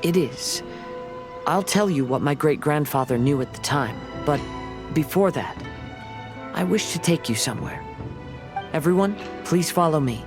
It is. I'll tell you what my great-grandfather knew at the time, but before that, I wish to take you somewhere. Everyone, please follow me.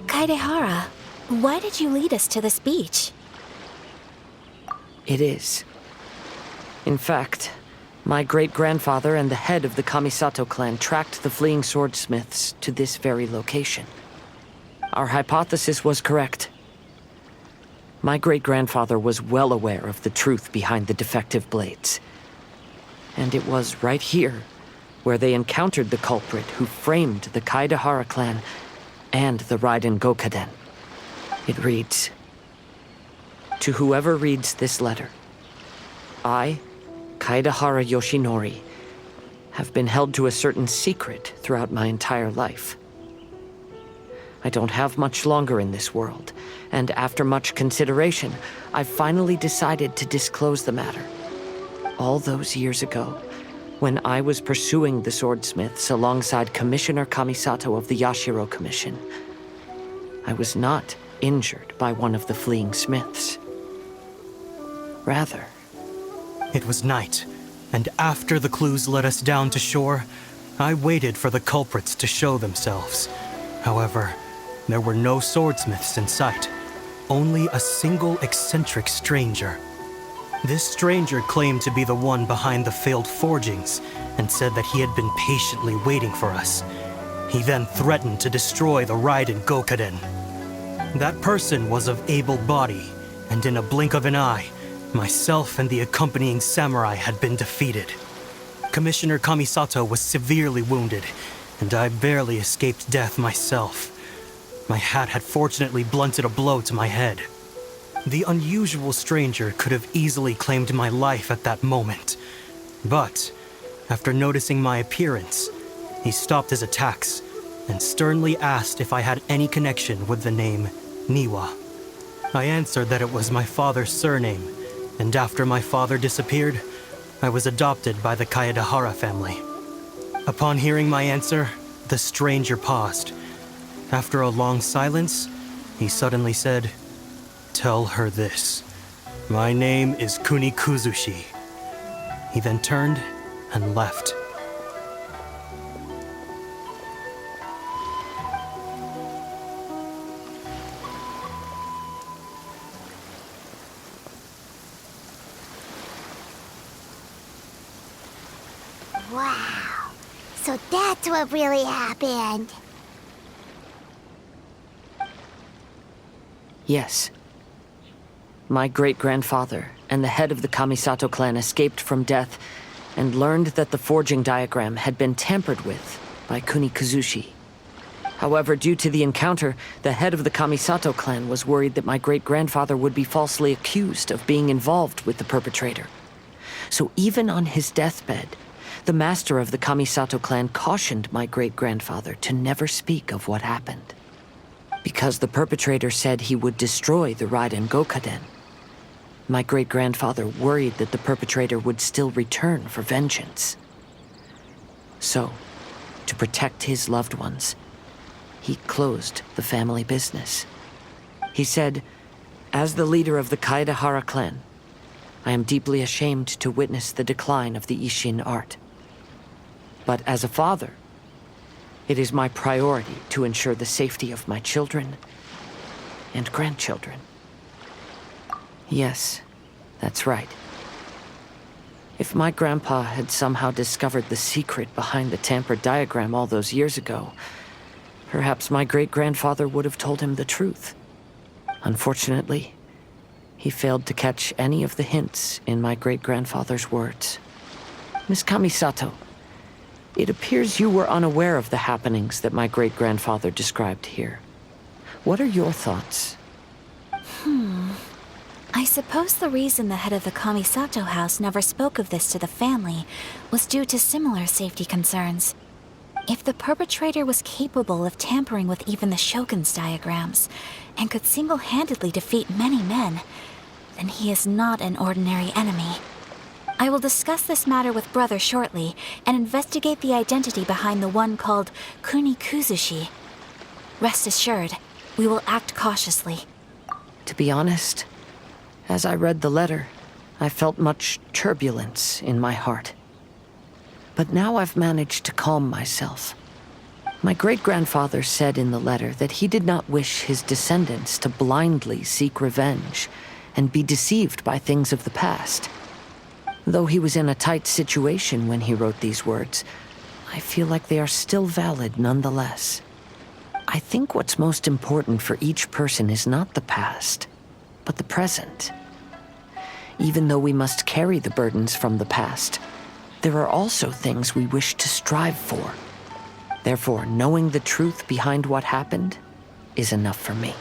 Kaedehara, why did you lead us to this beach? It is. In fact, my great-grandfather and the head of the Kamisato clan tracked the fleeing swordsmiths to this very location. Our hypothesis was correct. My great-grandfather was well aware of the truth behind the defective blades. And it was right here where they encountered the culprit who framed the Kaedehara clan and the Raiden Gokaden. It reads, "To whoever reads this letter, I, Kaedehara Yoshinori, have been held to a certain secret throughout my entire life. I don't have much longer in this world, and after much consideration, I've finally decided to disclose the matter. All those years ago, when I was pursuing the swordsmiths alongside Commissioner Kamisato of the Yashiro Commission, I was not injured by one of the fleeing smiths. Rather, it was night, and after the clues led us down to shore, I waited for the culprits to show themselves. However, there were no swordsmiths in sight, only a single eccentric stranger. This stranger claimed to be the one behind the failed forgings and said that he had been patiently waiting for us. He then threatened to destroy the Raiden Gokaden. That person was of able body, and in a blink of an eye, myself and the accompanying samurai had been defeated. Commissioner Kamisato was severely wounded, and I barely escaped death myself. My hat had fortunately blunted a blow to my head. The unusual stranger could have easily claimed my life at that moment. But, after noticing my appearance, he stopped his attacks and sternly asked if I had any connection with the name Niwa. I answered that it was my father's surname, and after my father disappeared, I was adopted by the Kaedehara family. Upon hearing my answer, the stranger paused. After a long silence, he suddenly said, "Tell her this. My name is Kunikuzushi." He then turned and left. Wow. So that's what really happened. yes. My great-grandfather and the head of the Kamisato clan escaped from death and learned that the forging diagram had been tampered with by Kunikuzushi. However, due to the encounter, the head of the Kamisato clan was worried that my great-grandfather would be falsely accused of being involved with the perpetrator. So even on his deathbed, the master of the Kamisato clan cautioned my great-grandfather to never speak of what happened. Because the perpetrator said he would destroy the Raiden Gokaden, my great-grandfather worried that the perpetrator would still return for vengeance. So, to protect his loved ones, he closed the family business. He said, "As the leader of the Kaedahara clan, I am deeply ashamed to witness the decline of the Ishin art. But as a father, it is my priority to ensure the safety of my children and grandchildren." Yes, that's right. If my grandpa had somehow discovered the secret behind the tampered diagram all those years ago, perhaps my great-grandfather would have told him the truth. Unfortunately, he failed to catch any of the hints in my great-grandfather's words. Miss Kamisato, it appears you were unaware of the happenings that my great-grandfather described here. What are your thoughts? I suppose the reason the head of the Kamisato house never spoke of this to the family was due to similar safety concerns. If the perpetrator was capable of tampering with even the Shogun's diagrams, and could single-handedly defeat many men, then he is not an ordinary enemy. I will discuss this matter with Brother shortly, and investigate the identity behind the one called Kunikuzushi. Rest assured, we will act cautiously. To be honest, as I read the letter, I felt much turbulence in my heart. But now I've managed to calm myself. My great-grandfather said in the letter that he did not wish his descendants to blindly seek revenge and be deceived by things of the past. Though he was in a tight situation when he wrote these words, I feel like they are still valid nonetheless. I think what's most important for each person is not the past, but the present. Even though we must carry the burdens from the past, there are also things we wish to strive for. Therefore, knowing the truth behind what happened is enough for me.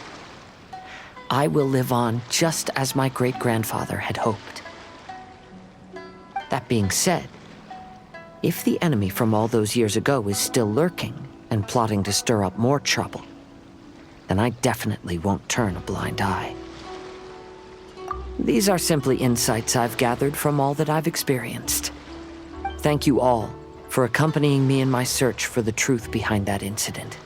I will live on just as my great-grandfather had hoped. That being said, if the enemy from all those years ago is still lurking and plotting to stir up more trouble, then I definitely won't turn a blind eye. These are simply insights I've gathered from all that I've experienced. Thank you all for accompanying me in my search for the truth behind that incident.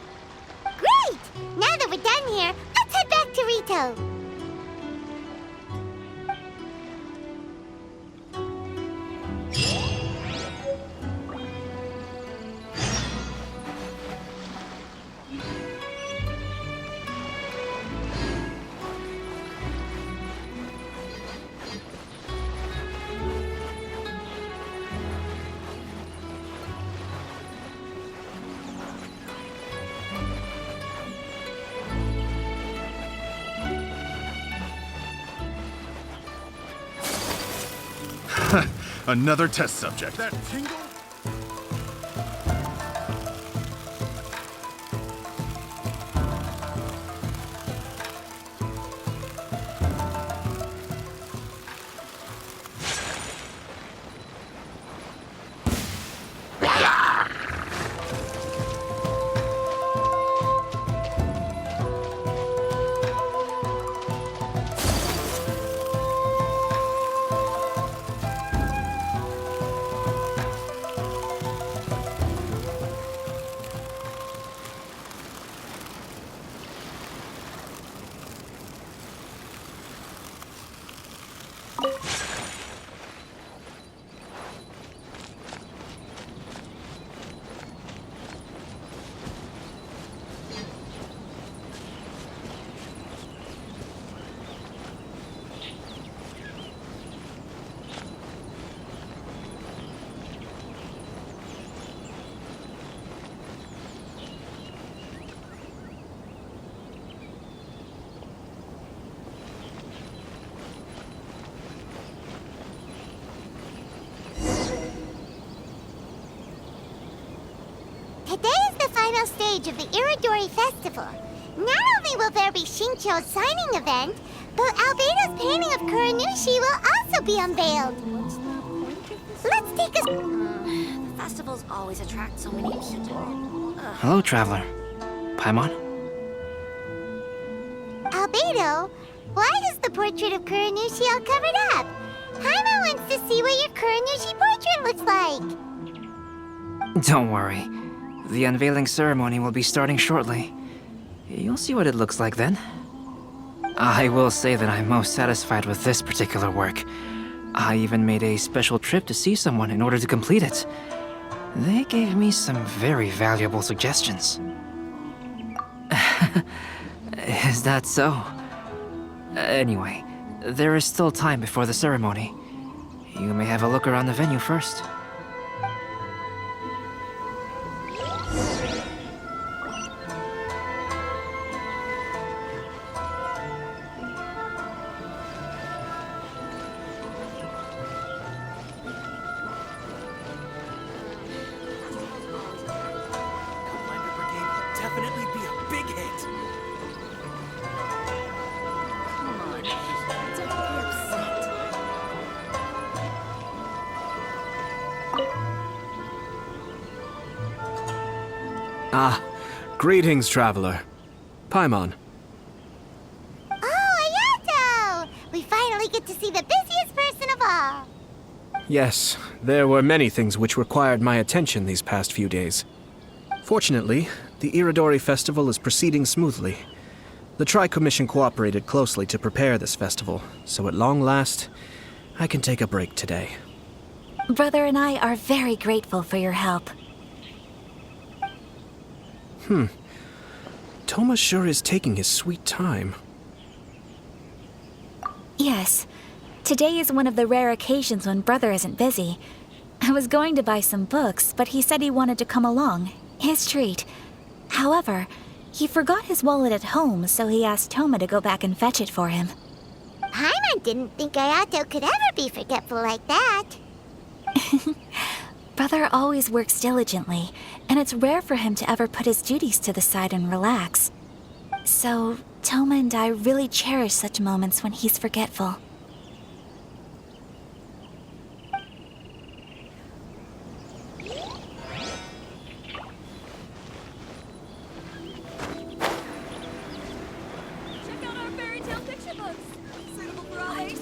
Great! Now that we're done here, let's head back to Rito. Another test subject. That tingle? Today is the final stage of the Irodori Festival. Not only will there be Shincho's signing event, but Albedo's painting of Kuranushi will also be unveiled. Let's take a... The festivals always attract so many people. Hello, traveler. Paimon? Albedo, why is the portrait of Kuranushi all covered up? Paimon wants to see what your Kuranushi portrait looks like. Don't worry. The unveiling ceremony will be starting shortly. You'll see what it looks like then. I will say that I'm most satisfied with this particular work. I even made a special trip to see someone in order to complete it. They gave me some very valuable suggestions. Is that so? Anyway, there is still time before the ceremony. You may have a look around the venue first. Definitely be a big hit. Ah, greetings, traveler. Paimon. Oh, Ayato! We finally get to see the busiest person of all. Yes, there were many things which required my attention these past few days. Fortunately, the Irodori festival is proceeding smoothly. The Tri-Commission cooperated closely to prepare this festival, so at long last, I can take a break today. Brother and I are very grateful for your help. Toma sure is taking his sweet time. Yes. Today is one of the rare occasions when Brother isn't busy. I was going to buy some books, but he said he wanted to come along. His treat. However, he forgot his wallet at home, so he asked Toma to go back and fetch it for him. Paimon didn't think Ayato could ever be forgetful like that. Brother always works diligently, and it's rare for him to ever put his duties to the side and relax. So, Toma and I really cherish such moments when he's forgetful. Check out our fairy tale picture books. Suitable for all ages.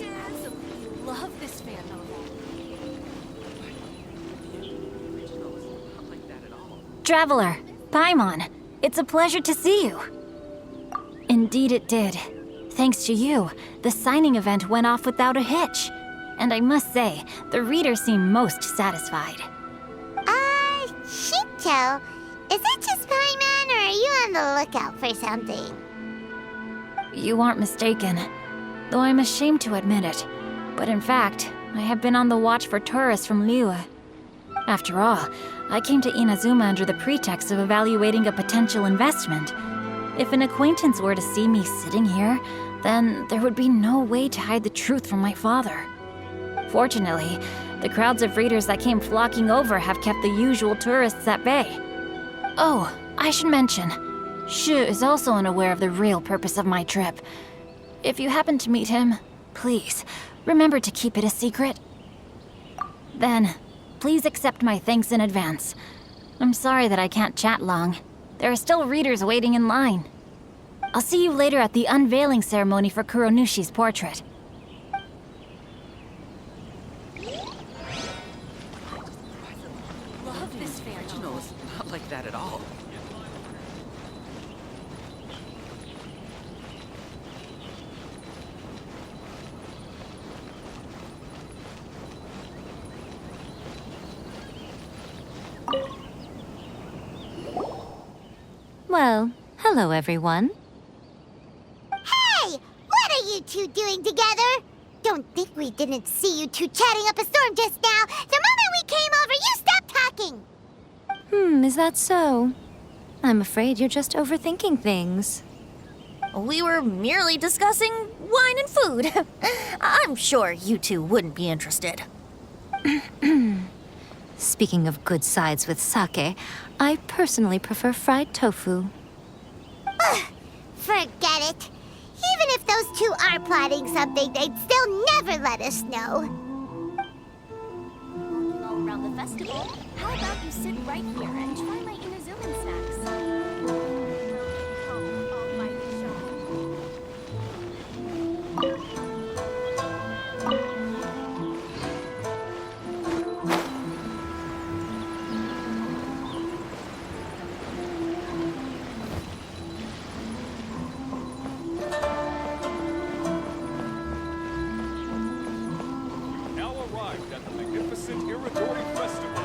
Love this fan novel. Traveler, Paimon, it's a pleasure to see you. Indeed it did. Thanks to you, the signing event went off without a hitch. And I must say, the readers seem most satisfied. Shincho, is it just Paimon, or are you on the lookout for something? You aren't mistaken, though I'm ashamed to admit it. But in fact, I have been on the watch for tourists from Liyue. After all, I came to Inazuma under the pretext of evaluating a potential investment. If an acquaintance were to see me sitting here, then there would be no way to hide the truth from my father. Fortunately, the crowds of readers that came flocking over have kept the usual tourists at bay. Oh, I should mention, Shu is also unaware of the real purpose of my trip. If you happen to meet him, please, remember to keep it a secret. Then, please accept my thanks in advance. I'm sorry that I can't chat long. There are still readers waiting in line. I'll see you later at the unveiling ceremony for Kuronushi's portrait. Love this fairy tale. No, it's not like that at all. Well, hello everyone. Hey! What are you two doing together? Don't think we didn't see you two chatting up a storm just now. The moment we came over, you stopped talking. Is that so? I'm afraid you're just overthinking things. We were merely discussing wine and food. I'm sure you two wouldn't be interested. Speaking of good sides with sake, I personally prefer fried tofu. Forget it. Even if those two are plotting something, they'd still never let us know. All around the festival. How about you sit right here and try my Inazuman snacks? I'll find the show. Now arrived at the magnificent Irodori Festival.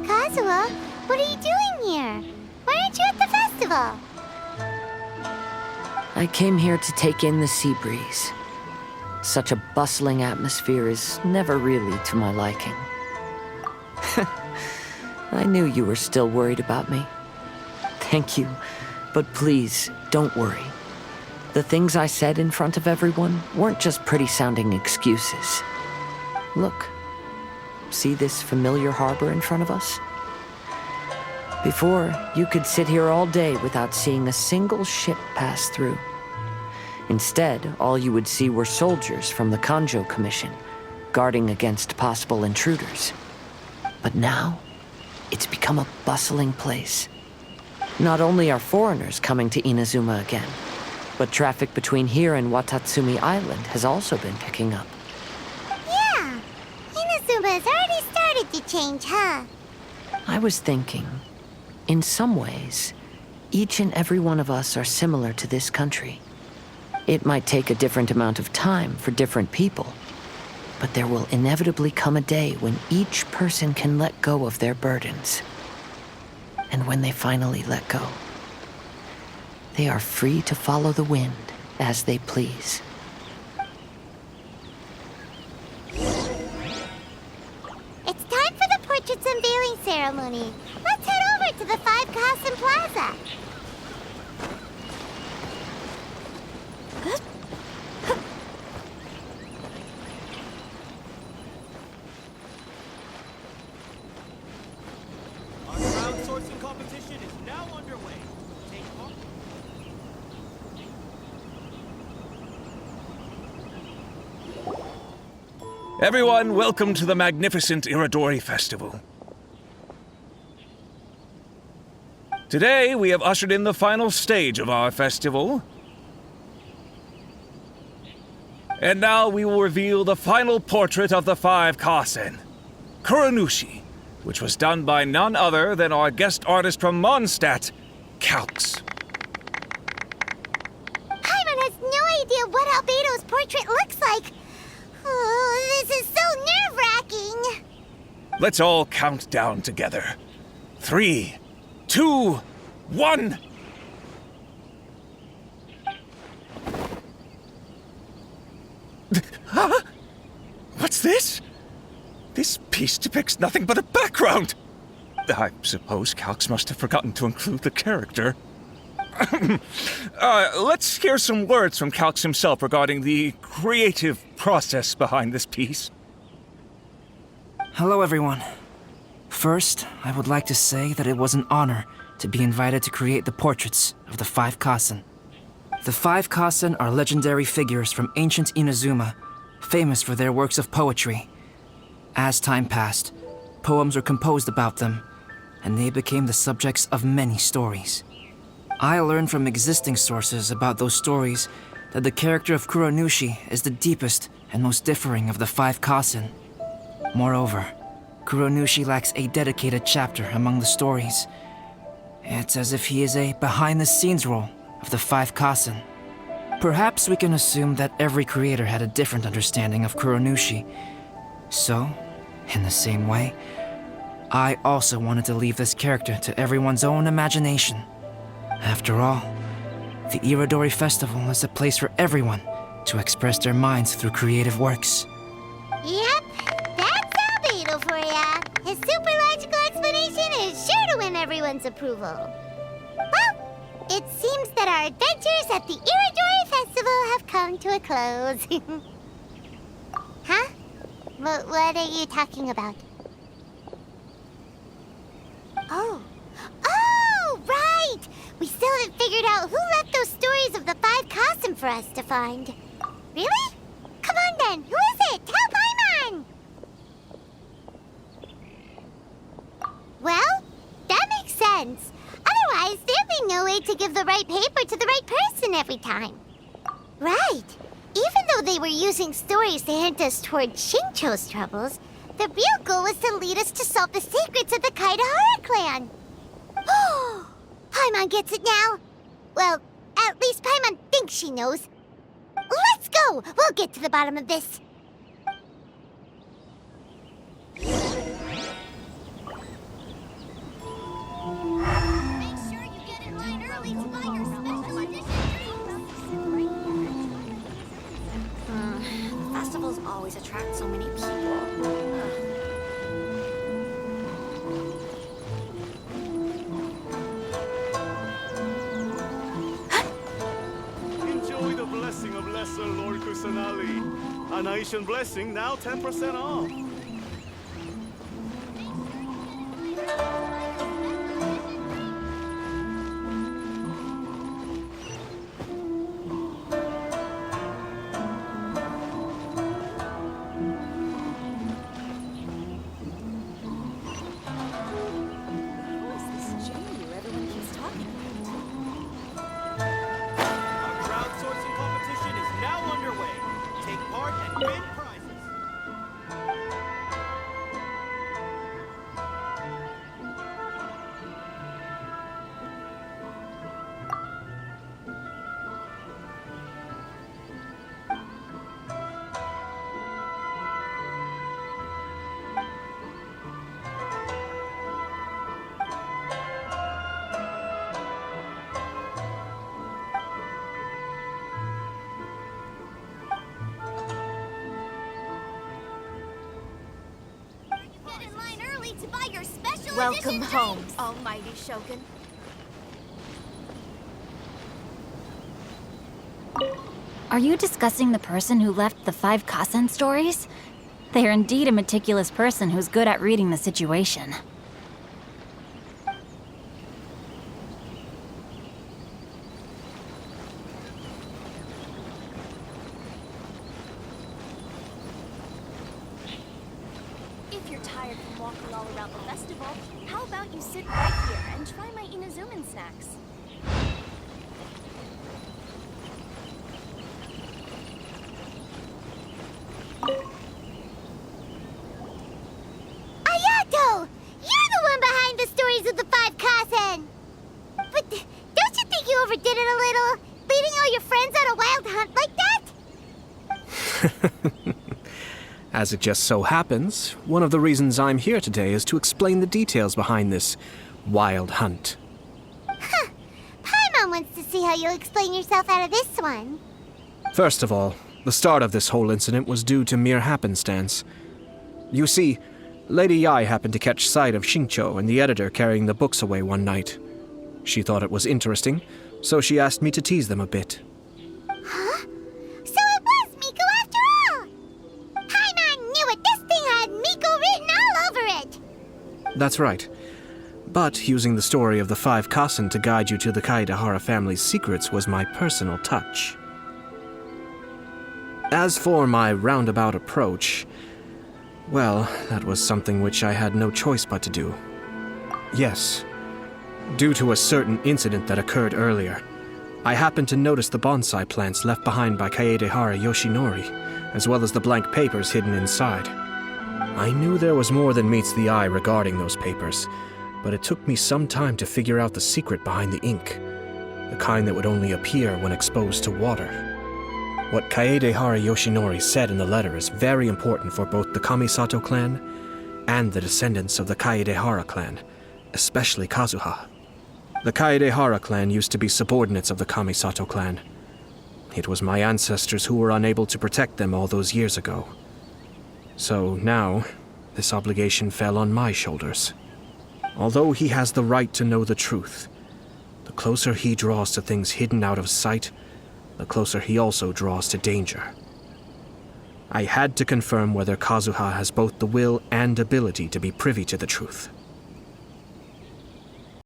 Kazuha, what are you doing here? Why aren't you at the festival? I came here to take in the sea breeze. Such a bustling atmosphere is never really to my liking. I knew you were still worried about me. Thank you, but please, don't worry. The things I said in front of everyone weren't just pretty-sounding excuses. Look, see this familiar harbor in front of us? Before, you could sit here all day without seeing a single ship pass through. Instead, all you would see were soldiers from the Kanjo Commission, guarding against possible intruders. But now, it's become a bustling place. Not only are foreigners coming to Inazuma again, but traffic between here and Watatsumi Island has also been picking up. Yeah, Inazuma has already started to change, huh? I was thinking, in some ways, each and every one of us are similar to this country. It might take a different amount of time for different people, but there will inevitably come a day when each person can let go of their burdens. And when they finally let go, they are free to follow the wind as they please. It's time for the portrait's unveiling ceremony. Let's head over to the Five Kasen Plaza. Our crowdsourcing competition is now underway. Take part. Everyone, welcome to the magnificent Irodori Festival. Today, we have ushered in the final stage of our festival. And now we will reveal the final portrait of the Five Kasen, Kuranushi, which was done by none other than our guest artist from Mondstadt, Calx. Paimon has no idea what Albedo's portrait looks like. Oh, this is so nerve-wracking. Let's all count down together. 3, 2, 1. Huh? What's this? This piece depicts nothing but a background. I suppose Calx must have forgotten to include the character. Let's hear some words from Calx himself regarding the creative process behind this piece. Hello, everyone. First, I would like to say that it was an honor to be invited to create the portraits of the Five Kasen. The Five Kasen are legendary figures from ancient Inazuma, famous for their works of poetry. As time passed, poems were composed about them, and they became the subjects of many stories. I learned from existing sources about those stories that the character of Kuranushi is the deepest and most differing of the Five Kasen. Moreover, Kuranushi lacks a dedicated chapter among the stories. It's as if he is a behind-the-scenes role of the Five Kasen. Perhaps we can assume that every creator had a different understanding of Kuranushi. So, in the same way, I also wanted to leave this character to everyone's own imagination. After all, the Irodori Festival is a place for everyone to express their minds through creative works. Yep, that's Albedo for ya. His super logical explanation is sure to win everyone's approval. Well, it seems that our adventures at the Irodori festival have come to a close. Huh? What are you talking about? Oh. Oh, right! We still haven't figured out who left those stories of the 5 Kasim for us to find. Really? Come on then, who is it? Tell Paimon! Well, that makes sense. Otherwise, there'd be no way to give the right paper to the right person every time. Right. Even though they were using stories to hint us toward Shincho's troubles, the real goal was to lead us to solve the secrets of the Kaidahara clan. Oh, Paimon gets it now. Well, at least Paimon thinks she knows. Let's go! We'll get to the bottom of this. Make sure you get in line early to buy your special edition Festivals always attract so many people. Enjoy the blessing of Lesser Lord Kusanali. A Naishan blessing now 10% off. Crowdsourcing competition is now underway. Take part and win prizes. Get in line early to buy your special Welcome edition home, drinks. Almighty Shogun. Are you discussing the person who left the 5 Kasen stories? They are indeed a meticulous person who's good at reading the situation. If you're tired from walking all around the festival, how about you sit right here and try my Inazuman snacks? Ayato! You're the one behind the stories of the 5 Kasen! But don't you think you overdid it a little? Leading all your friends on a wild hunt like that? As it just so happens, one of the reasons I'm here today is to explain the details behind this wild hunt. Huh. Paimon wants to see how you'll explain yourself out of this one. First of all, the start of this whole incident was due to mere happenstance. You see, Lady Yai happened to catch sight of Shincho and the editor carrying the books away one night. She thought it was interesting, so she asked me to tease them a bit. Huh? So it was Miko after all! Paimon knew it! This thing had Miko written all over it! That's right. But using the story of the 5 Kasen to guide you to the Kaedahara family's secrets was my personal touch. As for my roundabout approach, well, that was something which I had no choice but to do. Yes, due to a certain incident that occurred earlier, I happened to notice the bonsai plants left behind by Kaedehara Yoshinori, as well as the blank papers hidden inside. I knew there was more than meets the eye regarding those papers, but it took me some time to figure out the secret behind the ink, the kind that would only appear when exposed to water. What Kaedehara Yoshinori said in the letter is very important for both the Kamisato clan and the descendants of the Kaedehara clan, especially Kazuha. The Kaedehara clan used to be subordinates of the Kamisato clan. It was my ancestors who were unable to protect them all those years ago. So now, this obligation fell on my shoulders. Although he has the right to know the truth, the closer he draws to things hidden out of sight, the closer he also draws to danger. I had to confirm whether Kazuha has both the will and ability to be privy to the truth.